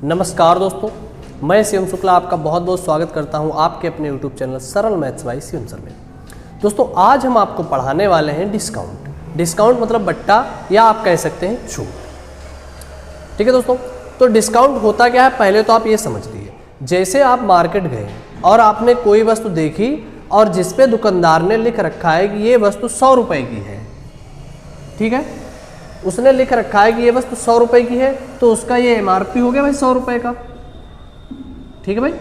नमस्कार दोस्तों, मैं शिवम शुक्ला आपका बहुत बहुत स्वागत करता हूं आपके अपने YouTube चैनल सरल मैथ्स बाय शिवम सर में। दोस्तों आज हम आपको पढ़ाने वाले हैं डिस्काउंट। डिस्काउंट मतलब बट्टा या आप कह सकते हैं छूट। ठीक है दोस्तों, तो डिस्काउंट होता क्या है पहले तो आप ये समझ लीजिए। जैसे आप मार्केट गए और आपने कोई वस्तु देखी और जिसपे दुकानदार ने लिख रखा है कि ये वस्तु 100 रुपये की है, ठीक है, उसने लिख रखा है कि ये वस्तु 100 रुपये की है, तो उसका ये MRP हो गया भाई 100 रुपये का। ठीक है भाई,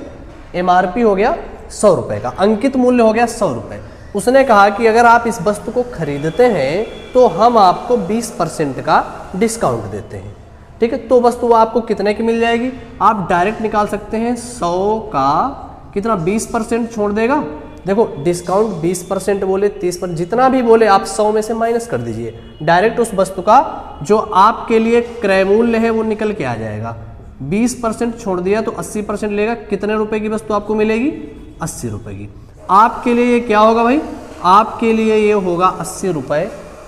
MRP हो गया 100 रुपये का, अंकित मूल्य हो गया 100 रुपये। उसने कहा कि अगर आप इस वस्तु को खरीदते हैं तो हम आपको 20% का डिस्काउंट देते हैं। ठीक है, तो वस्तु आपको कितने की मिल जाएगी, आप डायरेक्ट निकाल सकते हैं। 100 का कितना 20% छोड़ देगा। देखो डिस्काउंट 20% बोले 30%, जितना भी बोले आप 100 में से माइनस कर दीजिए। डायरेक्ट उस वस्तु का जो आपके लिए क्रय मूल्य है वो निकल के आ जाएगा। 20% छोड़ दिया तो 80% लेगा। कितने रुपए की वस्तु आपको मिलेगी, 80 रुपए की। आपके लिए ये क्या होगा भाई, आपके लिए ये होगा 80 रुपये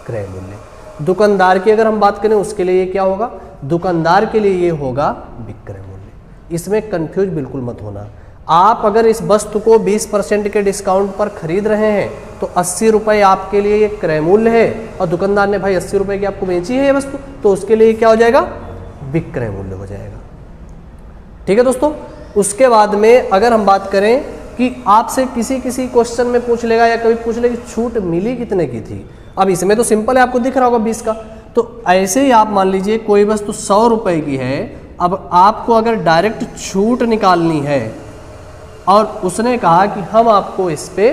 क्रय मूल्य। दुकानदार की अगर हम बात करें उसके लिए ये क्या होगा, दुकानदार के लिए ये होगा विक्रय मूल्य। इसमें कंफ्यूज बिल्कुल मत होना। आप अगर इस वस्तु को 20% के डिस्काउंट पर खरीद रहे हैं तो 80 रुपये आपके लिए ये क्रय मूल्य है और दुकानदार ने भाई 80 रुपये की आपको बेची है ये वस्तु, तो उसके लिए क्या हो जाएगा, विक्रय मूल्य हो जाएगा। ठीक है दोस्तों, उसके बाद में अगर हम बात करें कि आपसे किसी क्वेश्चन में पूछ लेगा या कभी पूछ लेगा कि छूट मिली कितने की थी। अब इसमें तो सिंपल है, आपको दिख रहा होगा 20 का। तो ऐसे ही आप मान लीजिए कोई वस्तु 100 रुपये की है, अब आपको अगर डायरेक्ट छूट निकालनी है और उसने कहा कि हम आपको इस पे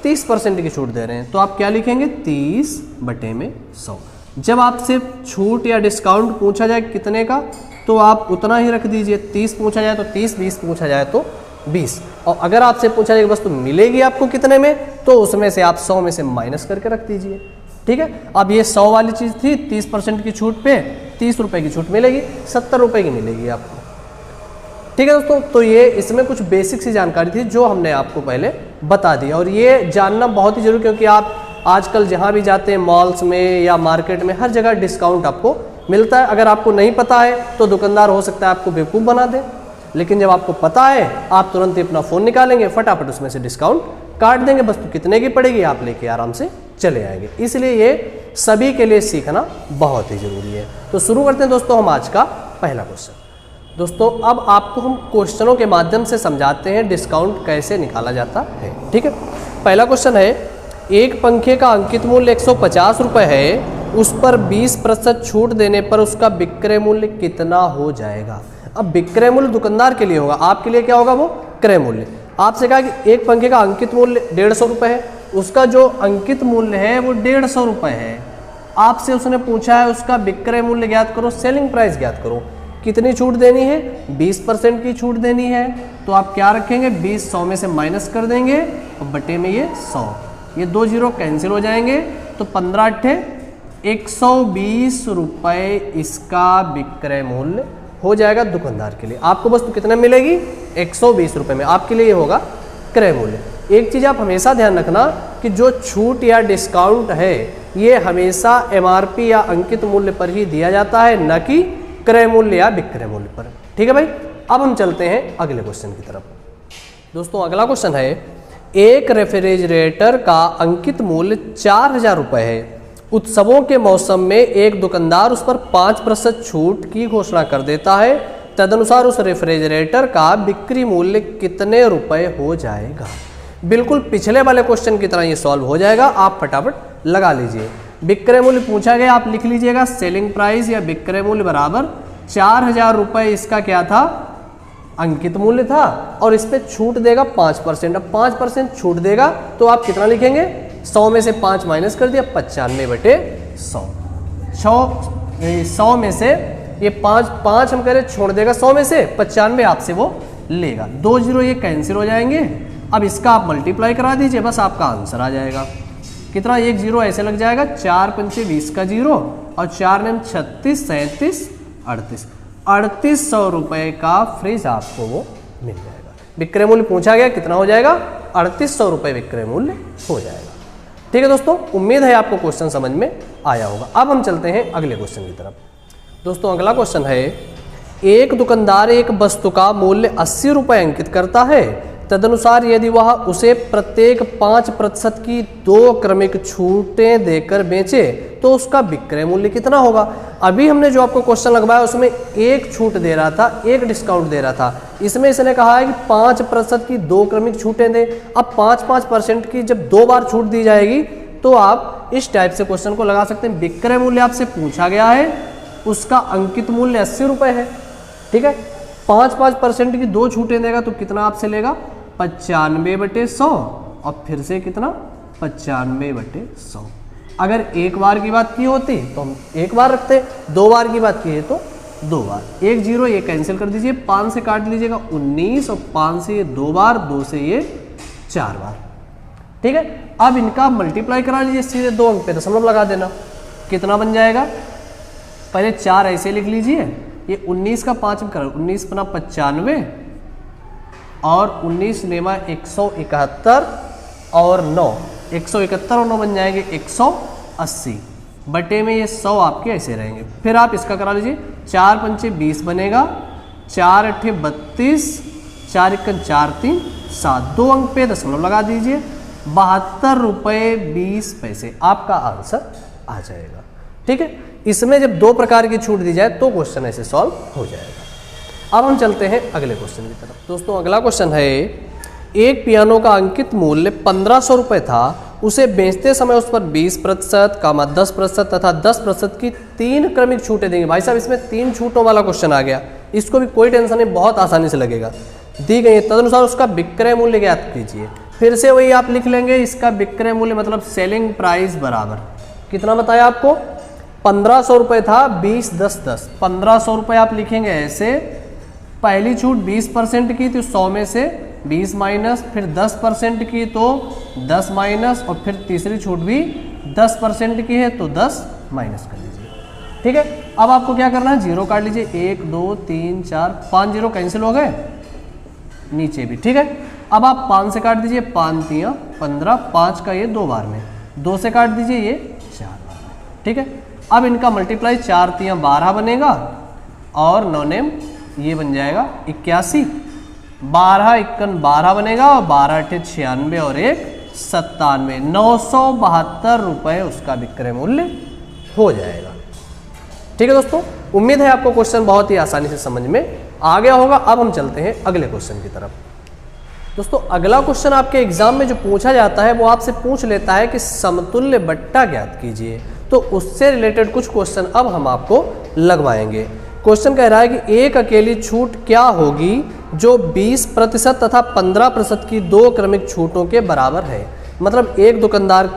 30% की छूट दे रहे हैं, तो आप क्या लिखेंगे, 30/100। जब आपसे छूट या डिस्काउंट पूछा जाए कितने का तो आप उतना ही रख दीजिए। 30 पूछा जाए तो 30, 20 पूछा जाए तो 20। और अगर आपसे पूछा जाए कि वस्तु मिलेगी आपको कितने में, तो उसमें से आप 100 में से माइनस करके रख दीजिए। ठीक है, अब ये 100 वाली चीज़ थी, 30% की छूट पे 30 रुपये की छूट मिलेगी, 70 रुपये की मिलेगी आपको। ठीक है दोस्तों, तो ये इसमें कुछ बेसिक सी जानकारी थी जो हमने आपको पहले बता दी, और ये जानना बहुत ही जरूरी, क्योंकि आप आजकल जहाँ भी जाते हैं मॉल्स में या मार्केट में हर जगह डिस्काउंट आपको मिलता है। अगर आपको नहीं पता है तो दुकानदार हो सकता है आपको बेवकूफ़ बना दे, लेकिन जब आपको पता है आप तुरंत ही अपना फ़ोन निकालेंगे, फटाफट उसमें से डिस्काउंट काट देंगे, वस्तु कितने की पड़ेगी आप लेके आराम से चले आएंगे। इसलिए ये सभी के लिए सीखना बहुत ही ज़रूरी है। तो शुरू करते हैं दोस्तों हम आज का पहला क्वेश्चन। दोस्तों अब आपको हम क्वेश्चनों के माध्यम से समझाते हैं डिस्काउंट कैसे निकाला जाता है। ठीक है, पहला क्वेश्चन है, एक पंखे का अंकित मूल्य 150 रुपये है, उस पर 20% छूट देने पर उसका विक्रय मूल्य कितना हो जाएगा। अब विक्रय मूल्य दुकानदार के लिए होगा, आपके लिए क्या होगा, वो क्रय मूल्य। आपसे कहा कि एक पंखे का अंकित मूल्य 150 रुपये है, उसका जो अंकित मूल्य है वो 150 रुपये है। आपसे उसने पूछा है उसका विक्रय मूल्य ज्ञात करो, सेलिंग प्राइस ज्ञात करो। कितनी छूट देनी है, 20% की छूट देनी है, तो आप क्या रखेंगे, 20 100 में से माइनस कर देंगे और बटे में ये 100, ये 2 जीरो कैंसिल हो जाएंगे, तो 15 अट्ठे 120 रुपये इसका विक्रय मूल्य हो जाएगा दुकानदार के लिए। आपको वस्तु कितने मिलेगी, 120 रुपये में, आपके लिए ये होगा क्रय मूल्य। एक चीज़ आप हमेशा ध्यान रखना कि जो छूट या डिस्काउंट है ये हमेशा MRP या अंकित मूल्य पर ही दिया जाता है, न कि क्रय मूल्य या विक्रय मूल्य पर। ठीक है भाई, अब हम चलते हैं अगले क्वेश्चन की तरफ। दोस्तों अगला क्वेश्चन है, एक रेफ्रिजरेटर का अंकित मूल्य 4000 रुपये है। उत्सवों के मौसम में एक दुकानदार उस पर 5% छूट की घोषणा कर देता है, तदनुसार उस रेफ्रिजरेटर का बिक्री मूल्य कितने रुपए हो जाएगा। बिल्कुल पिछले वाले क्वेश्चन की तरह ये सॉल्व हो जाएगा, आप फटाफट लगा लीजिए। विक्रय मूल्य पूछा गया, आप लिख लीजिएगा सेलिंग प्राइस या विक्रय मूल्य बराबर 4000 रुपये इसका क्या था, अंकित मूल्य था, और इस पर छूट देगा 5%। अब 5% छूट देगा तो आप कितना लिखेंगे, 100 में से 5 माइनस कर दिया, 95/100। 100 में से ये 5 हम करें छोड़ देगा, 100 में से 95 आपसे वो लेगा, 2 जीरो ये कैंसिल हो जाएंगे। अब इसका आप मल्टीप्लाई करा दीजिए, बस आपका आंसर आ जाएगा। कितना, 1 जीरो ऐसे लग जाएगा, 4 पंचे 20 का जीरो और 4 9 36 37 38 3800 रुपये का फ्रिज आपको वो मिल जाएगा। विक्रय मूल्य पूछा गया कितना हो जाएगा, 3800 रुपये विक्रय मूल्य हो जाएगा। ठीक है दोस्तों, उम्मीद है आपको क्वेश्चन समझ में आया होगा। अब हम चलते हैं अगले क्वेश्चन की तरफ। दोस्तों अगला क्वेश्चन है, एक दुकानदार एक वस्तु का मूल्य 80 रुपये अंकित करता है, तदनुसार यदि वह उसे प्रत्येक 5% की 2 क्रमिक छूटें देकर बेचे तो उसका विक्रय मूल्य कितना होगा। अभी हमने जो आपको क्वेश्चन लगवाया उसमें एक छूट दे रहा था, एक डिस्काउंट दे रहा था। इसमें इसने कहा है कि 5% की 2 क्रमिक छूटें दे। अब 5% की जब 2 बार छूट दी जाएगी तो आप इस टाइप से क्वेश्चन को लगा सकते हैं। विक्रय मूल्य आपसे पूछा गया है, उसका अंकित मूल्य 80 रुपये है, ठीक है। 5% की 2 छूटें देगा तो कितना आपसे लेगा 95/100 और फिर से कितना 95/100। अगर एक बार की बात की होती तो हम एक बार रखते, 2 बार की बात की है तो 2 बार। 1 0 ये कैंसिल कर दीजिए, 5 से काट लीजिएगा 19 और 5 से ये 2 बार, 2 से ये 4 बार, ठीक है। अब इनका मल्टीप्लाई करा लीजिए, सीधे 2 अंक पे दशमलव लगा देना, कितना बन जाएगा। पहले 4 ऐसे लिख लीजिए, ये 19 का 5 में करो, 19 बना 95 और 19 नेमा 171 और 9, 171 और 9 बन जाएंगे 180 बटे में ये 100 आपके ऐसे रहेंगे। फिर आप इसका करा लीजिए, 4 पंचे 20 बनेगा, 4 अट्ठे 32, 4 इक्कन 4 3 7, 2 अंक पे दशमलव लगा दीजिए, 72 रुपये 20 पैसे आपका आंसर आ जाएगा, ठीक है। इसमें जब 2 प्रकार की छूट दी जाए तो क्वेश्चन ऐसे सॉल्व हो जाएगा। अब हम चलते हैं अगले क्वेश्चन की तरफ। दोस्तों अगला क्वेश्चन है, एक पियानो का अंकित मूल्य 1500 रुपये था, उसे बेचते समय उस पर 20%, 10% तथा 10% की 3 क्रमिक छूटें देंगे। भाई साहब इसमें 3 छूटों वाला क्वेश्चन आ गया, इसको भी कोई टेंशन नहीं, बहुत आसानी से लगेगा। दी गई है, तदनुसार उसका विक्रय मूल्य ज्ञात कीजिए। फिर से वही आप लिख लेंगे, इसका विक्रय मूल्य मतलब सेलिंग प्राइस बराबर कितना बताया आपको 1500 रुपये था, 20 10 10, 1500 रुपये आप लिखेंगे ऐसे। पहली छूट 20% की तो 100 में से 20 माइनस, फिर 10% की तो 10 माइनस, और फिर तीसरी छूट भी 10% की है तो 10 माइनस कर लीजिए, ठीक है। अब आपको क्या करना है, 0 काट लीजिए, 1 2 3 4 5 0 कैंसिल हो गए, नीचे भी, ठीक है। अब आप 5 से काट दीजिए, 5 3 15, 5 का ये 2 बार में, 2 से काट दीजिए ये 4 बार में, ठीक है। अब इनका मल्टीप्लाई 4 3 12 बनेगा और 9 नेम ये बन जाएगा 81, 12 इक्कन 12 बनेगा और 12 अट्ठे 96 और 1 97, 972 रुपये उसका विक्रय मूल्य हो जाएगा, ठीक है। दोस्तों उम्मीद है आपको क्वेश्चन बहुत ही आसानी से समझ में आ गया होगा। अब हम चलते हैं अगले क्वेश्चन की तरफ। दोस्तों अगला क्वेश्चन आपके एग्जाम में जो पूछा जाता है वो आपसे पूछ लेता है कि समतुल्य बट्टा ज्ञात कीजिए, तो उससे रिलेटेड कुछ क्वेश्चन अब हम आपको लगवाएंगे। क्वेश्चन कह रहा है कि एक अकेली छूट क्या होगी जो 20% तथा 15% की 2 क्रमिक छूटों के बराबर है। मतलब एक दुकानदार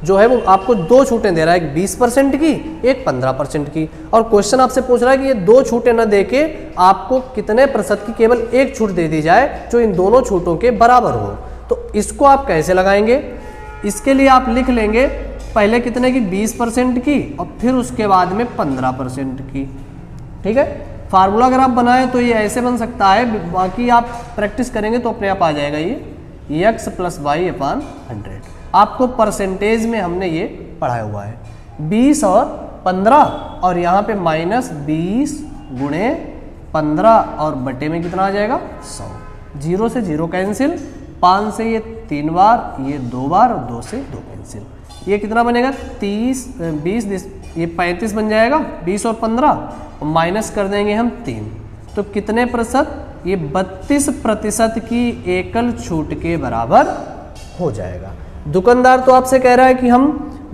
जो है वो आपको 2 छूटें दे रहा है, एक 20% की, एक 15% की, और क्वेश्चन आपसे पूछ रहा है कि ये 2 छूटें न देके आपको कितने प्रतिशत की केवल एक छूट दे दी जाए जो इन दोनों छूटों के बराबर हो। तो इसको आप कैसे लगाएंगे, इसके लिए आप लिख लेंगे पहले कितने की 20% की और फिर उसके बाद में 15% की, ठीक है। फार्मूला अगर आप बनाएं तो ये ऐसे बन सकता है, बाकी आप प्रैक्टिस करेंगे तो अपने आप आ जाएगा। ये x + y/100 आपको परसेंटेज में हमने ये पढ़ाया हुआ है, 20 और 15 और यहाँ पे -20 गुणे 15 और बटे में कितना आ जाएगा 100, 0 से 0 कैंसिल, 5 से ये 3 बार, ये 2 बार और 2 से 2 कैंसिल, ये कितना बनेगा 30 20 ये 35 बन जाएगा, 20 और 15 और माइनस कर देंगे हम 3, तो कितने प्रतिशत, ये 32% की एकल छूट के बराबर हो जाएगा। दुकानदार तो आपसे कह रहा है कि हम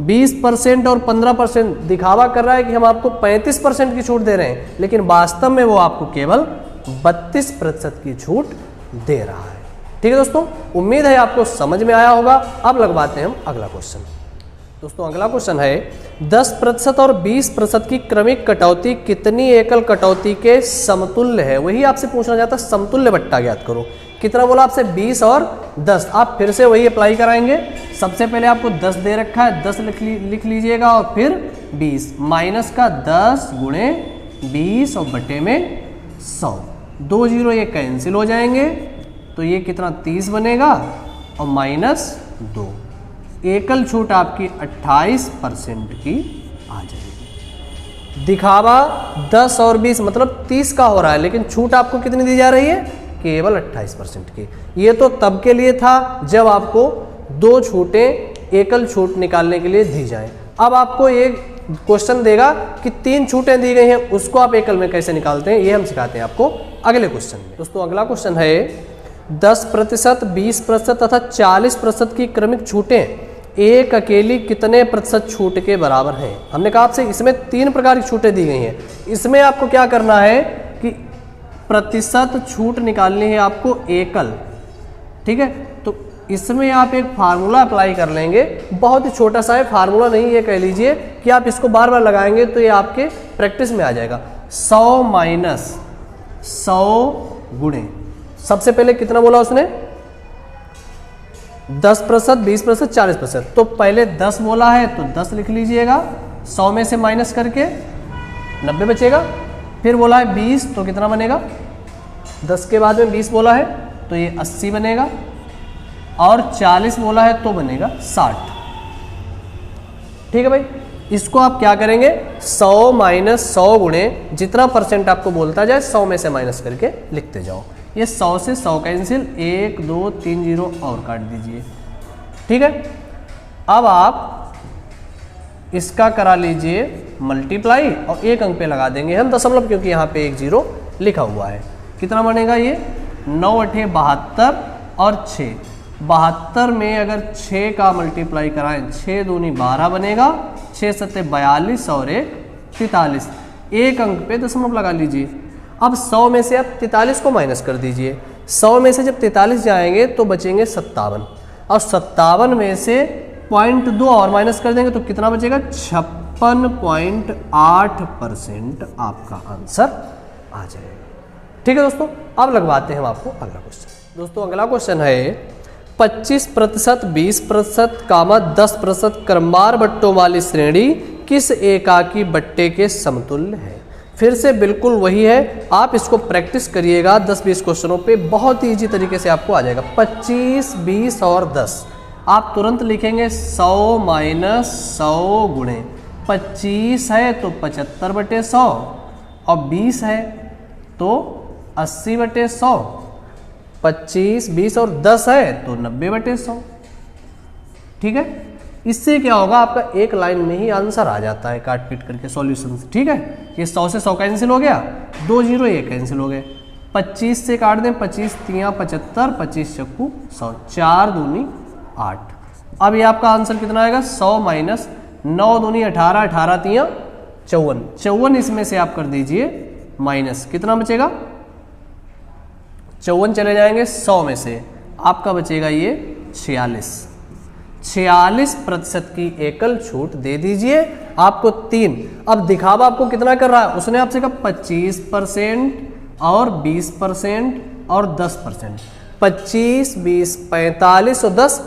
20% और 15% दिखावा कर रहा है कि हम आपको 35% की छूट दे रहे हैं, लेकिन वास्तव में वो आपको केवल 32% की छूट दे रहा है, ठीक है। दोस्तों उम्मीद है आपको समझ में आया होगा। अब लगवाते हैं हम अगला क्वेश्चन। दोस्तों अगला क्वेश्चन है 10% और 20% की क्रमिक कटौती कितनी एकल कटौती के समतुल्य है। वही आपसे पूछना चाहता है, समतुल्य बट्टा ज्ञात करो। कितना बोला आपसे 20 और 10, आप फिर से वही अप्लाई कराएंगे। सबसे पहले आपको 10 दे रखा है, 10 लिख लीजिएगा और फिर 20 माइनस का 10 गुणे 20 और बटे में 100, 2 0 ये कैंसिल हो जाएंगे, तो ये कितना 30 बनेगा और -2, एकल छूट आपकी 28% की आ जाएगी। दिखावा 10 और 20 मतलब 30 का हो रहा है, लेकिन छूट आपको कितनी दी जा रही है? केवल 28% की। ये तो तब के लिए था जब आपको 2 छूटें एकल छूट निकालने के लिए दी जाए। अब आपको एक क्वेश्चन देगा कि 3 छूटें दी गई हैं, उसको आप एकल में कैसे निकालते हैं, ये हम सिखाते हैं आपको अगले क्वेश्चन में। दोस्तों अगला क्वेश्चन है 10%, 20% तथा 40% की क्रमिक छूटें एक अकेली कितने प्रतिशत छूट के बराबर हैं? हमने कहा आपसे इसमें 3 प्रकार की छूटें दी गई हैं। इसमें आपको क्या करना है कि प्रतिशत छूट निकालनी है आपको एकल, ठीक है। तो इसमें आप एक फार्मूला अप्लाई कर लेंगे, बहुत ही छोटा सा है, फार्मूला नहीं, ये कह लीजिए कि आप इसको बार बार लगाएंगे तो ये आपके प्रैक्टिस में आ जाएगा। 100 माइनस 100 गुणे, सबसे पहले कितना बोला उसने? 10%, 20%, 40%। तो पहले 10 बोला है तो 10 लिख लीजिएगा, 100 में से माइनस करके 90 बचेगा। फिर बोला है 20 तो कितना बनेगा? 10 के बाद में 20 बोला है तो ये 80 बनेगा, और 40 बोला है तो बनेगा 60। ठीक है भाई, इसको आप क्या करेंगे? 100 माइनस 100 गुणे जितना परसेंट आपको बोलता जाए 100 में से माइनस करके लिखते जाओ। ये 100 से 100 कैंसिल, 1 2 3 0 और काट दीजिए। ठीक है, अब आप इसका करा लीजिए मल्टीप्लाई और एक अंक पे लगा देंगे हम दशमलव, क्योंकि यहाँ पे 1 0 लिखा हुआ है। कितना बनेगा ये? 9 8 72 और 6। 72 में अगर 6 का मल्टीप्लाई कराएं, 6 दूनी 12 बनेगा, 6 7 42 और 1 43। एक अंक पे दशमलव लगा लीजिए। अब 100 में से आप 43 को माइनस कर दीजिए। 100 में से जब 43 जाएंगे तो बचेंगे 57, और 57 में से 0.2 और माइनस कर देंगे तो कितना बचेगा? 56.8% आपका आंसर आ जाएगा। ठीक है दोस्तों, अब लगवाते हैं हम आपको अगला क्वेश्चन। दोस्तों अगला क्वेश्चन है 25%, 20%, 10% क्रमवार बट्टों वाली श्रेणी किस एकाकी बट्टे के समतुल्य है? फिर से बिल्कुल वही है, आप इसको प्रैक्टिस करिएगा 10-20 क्वेश्चनों पे, बहुत ही ईजी तरीके से आपको आ जाएगा। 25, 20 और 10 आप तुरंत लिखेंगे 100 माइनस 100 गुणे 25 है तो 75/100, और 20 है तो 80/100, 25, 20 और 10 है तो 90/100। ठीक है, इससे क्या होगा? आपका एक लाइन में ही आंसर आ जाता है काट पीट करके सॉल्यूशन से। ठीक है, ये 100 से 100 कैंसिल हो गया, 2 0 ये कैंसिल हो गए। 25 से काट दें, 25 3 75, 25 चक्कू 100, 4 दूनी 8। अब ये आपका आंसर कितना आएगा? 100 माइनस 9 दूनी 18, 18 3 54, 54 इसमें से आप कर दीजिए माइनस, कितना बचेगा? 54 चले जाएंगे 100 में से, आपका बचेगा ये 46। 46% की एकल छूट दे दीजिए आपको 3। अब दिखावा आपको कितना कर रहा है? उसने आपसे कहा 25% और 20% और 10%। 25, 20, 45 और 10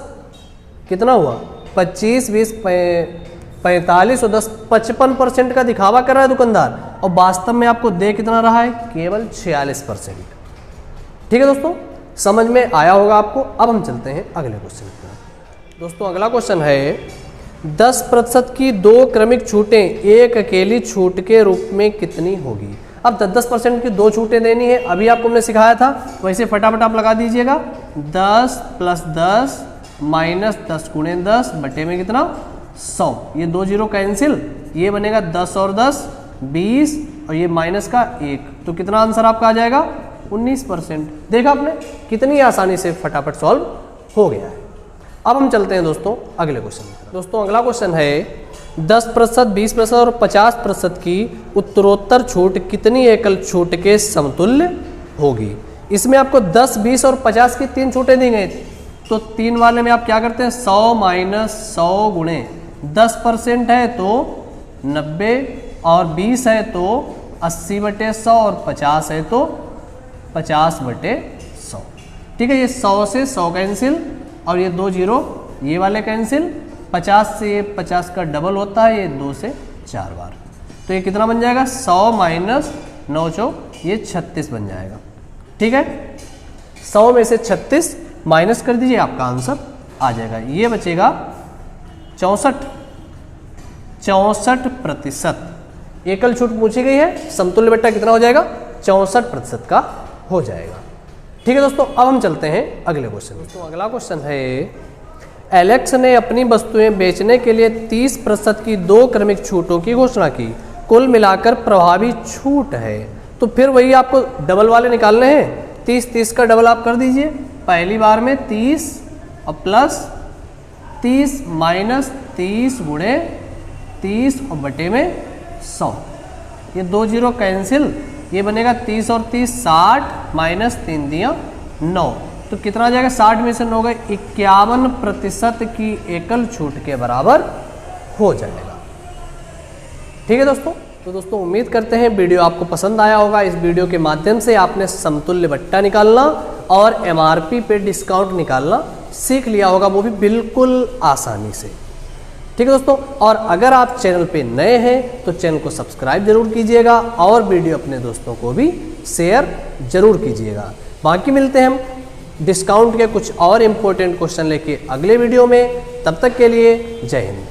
कितना हुआ? 25, 20, 45 और 10 55% का दिखावा कर रहा है दुकानदार, और वास्तव में आपको दे कितना रहा है? केवल 46%। ठीक है दोस्तों, समझ में आया होगा आपको। अब हम चलते हैं अगले क्वेश्चन की तरफ। दोस्तों अगला क्वेश्चन है 10% की 2 क्रमिक छूटें एक अकेली छूट के रूप में कितनी होगी? अब 10% की 2 छूटें देनी है, अभी आपको हमने सिखाया था, वैसे फटाफट आप लगा दीजिएगा। 10 + 10 माइनस 10 गुणे 10 बटे में कितना? 100। ये 2 0 कैंसिल, ये बनेगा 10 और 10 20, और ये माइनस का 1, तो कितना आंसर आपका आ जाएगा? 19%। देखा आपने कितनी आसानी से फटाफट सॉल्व हो गया है। अब हम चलते हैं दोस्तों अगले क्वेश्चन की तरफ। दोस्तों अगला क्वेश्चन है 10%, 20% और 50% की उत्तरोत्तर छूट कितनी एकल छूट के समतुल्य होगी? इसमें आपको 10, 20 और 50 की 3 छूटें दी गई, तो 3 वाले में आप क्या करते हैं? 100 माइनस 100 गुणे 10% है तो 90, और 20 है तो 80/100, और 50 है तो 50/100। ठीक है, ये 100 से 100 कैंसिल, और ये 2 0 ये वाले कैंसिल, 50 से ये 50 का डबल होता है, ये 2 से 4 बार, तो ये कितना बन जाएगा? 100 माइनस 9 चौक ये 36 बन जाएगा। ठीक है, 100 में से 36 माइनस कर दीजिए, आपका आंसर आ जाएगा। ये बचेगा 64%। एकल छूट पूछी गई है, समतुल्य बट्टा कितना हो जाएगा, 64% का हो जाएगा। ठीक है दोस्तों, अब हम चलते हैं अगले क्वेश्चन में। दोस्तों अगला क्वेश्चन है, एलेक्स ने अपनी वस्तुएं बेचने के लिए 30% की 2 क्रमिक छूटों की घोषणा की, कुल मिलाकर प्रभावी छूट है। तो फिर वही आपको डबल वाले निकालने हैं, 30 का डबल आप कर दीजिए। पहली बार में 30 और प्लस 30 माइनस 30 गुणे 30 और बटे में 100, ये 2 जीरो कैंसिल, ये बनेगा 30 और 30 60 माइनस 3 दिया 9, तो कितना आ जाएगा, 60 में से 9 गए, 51% की एकल छूट के बराबर हो जाएगा। ठीक है दोस्तों, तो दोस्तों उम्मीद करते हैं वीडियो आपको पसंद आया होगा। इस वीडियो के माध्यम से आपने समतुल्य बट्टा निकालना और एमआरपी पे डिस्काउंट निकालना सीख लिया होगा, वो भी बिल्कुल आसानी से। ठीक है दोस्तों, और अगर आप चैनल पे नए हैं तो चैनल को सब्सक्राइब जरूर कीजिएगा और वीडियो अपने दोस्तों को भी शेयर जरूर कीजिएगा। बाकी मिलते हैं हम डिस्काउंट के कुछ और इम्पोर्टेंट क्वेश्चन लेके अगले वीडियो में, तब तक के लिए जय हिंद।